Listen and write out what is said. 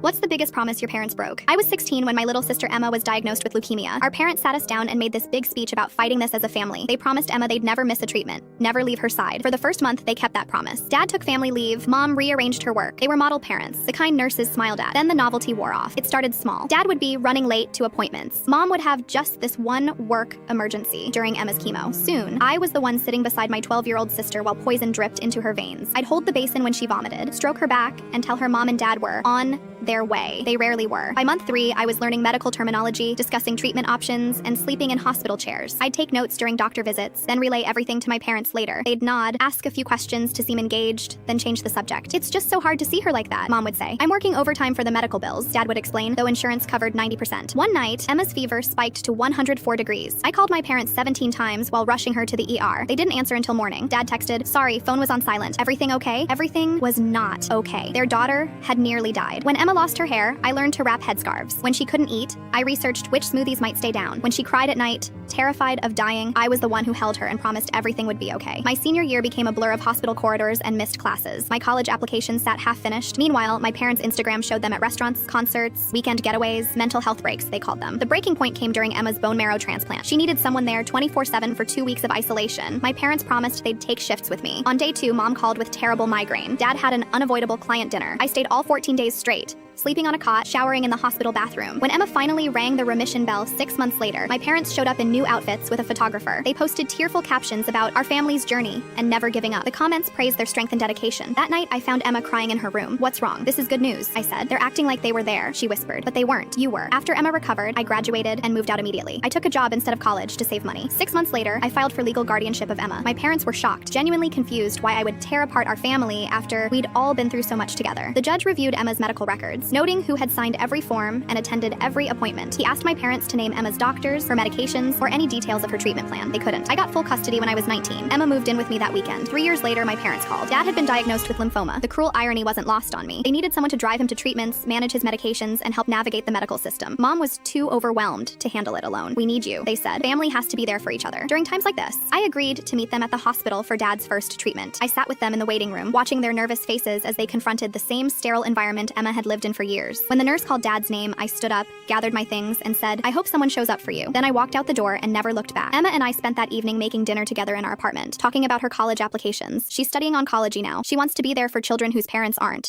What's the biggest promise your parents broke? I was 16 when my little sister Emma was diagnosed with leukemia. Our parents sat us down and made this big speech about fighting this as a family. They promised Emma they'd never miss a treatment, never leave her side. For the first month, they kept that promise. Dad took family leave. Mom rearranged her work. They were model parents, the kind nurses smiled at. Then the novelty wore off. It started small. Dad would be running late to appointments. Mom would have just this one work emergency during Emma's chemo. Soon, I was the one sitting beside my 12-year-old sister while poison dripped into her veins. I'd hold the basin when she vomited, stroke her back, and tell her mom and dad were on their way. They rarely were. By month 3, I was learning medical terminology, discussing treatment options, and sleeping in hospital chairs. I'd take notes during doctor visits, then relay everything to my parents later. They'd nod, ask a few questions to seem engaged, then change the subject. "It's just so hard to see her like that," Mom would say. "I'm working overtime for the medical bills," Dad would explain, though insurance covered 90%. One night, Emma's fever spiked to 104 degrees. I called my parents 17 times while rushing her to the ER. They didn't answer until morning. Dad texted, "Sorry, phone was on silent. Everything okay?" Everything was not okay. Their daughter had nearly died. When Emma lost her hair, I learned to wrap headscarves. When she couldn't eat, I researched which smoothies might stay down. When she cried at night, terrified of dying, I was the one who held her and promised everything would be okay. My senior year became a blur of hospital corridors and missed classes. My college application sat half-finished. Meanwhile, my parents' Instagram showed them at restaurants, concerts, weekend getaways, mental health breaks, they called them. The breaking point came during Emma's bone marrow transplant. She needed someone there 24/7 for 2 weeks of isolation. My parents promised they'd take shifts with me. On day 2, Mom called with terrible migraine. Dad had an unavoidable client dinner. I stayed all 14 days straight, sleeping on a cot, showering in the hospital bathroom. When Emma finally rang the remission bell 6 months later, my parents showed up in new outfits with a photographer. They posted tearful captions about our family's journey and never giving up. The comments praised their strength and dedication. That night, I found Emma crying in her room. "What's wrong?" "This is good news," I said. "They're acting like they were there," she whispered. "But they weren't. You were." After Emma recovered, I graduated and moved out immediately. I took a job instead of college to save money. 6 months later, I filed for legal guardianship of Emma. My parents were shocked, genuinely confused why I would tear apart our family after we'd all been through so much together. The judge reviewed Emma's medical records, noting who had signed every form and attended every appointment. He asked my parents to name Emma's doctors, her medications, or any details of her treatment plan. They couldn't. I got full custody when I was 19. Emma moved in with me that weekend. 3 years later, my parents called. Dad had been diagnosed with lymphoma. The cruel irony wasn't lost on me. They needed someone to drive him to treatments, manage his medications, and help navigate the medical system. Mom was too overwhelmed to handle it alone. "We need you," they said. "Family has to be there for each other." During times like this, I agreed to meet them at the hospital for Dad's first treatment. I sat with them in the waiting room, watching their nervous faces as they confronted the same sterile environment Emma had lived in for years. When the nurse called Dad's name, I stood up, gathered my things, and said, "I hope someone shows up for you." Then I walked out the door and never looked back. Emma and I spent that evening making dinner together in our apartment, talking about her college applications. She's studying oncology now. She wants to be there for children whose parents aren't.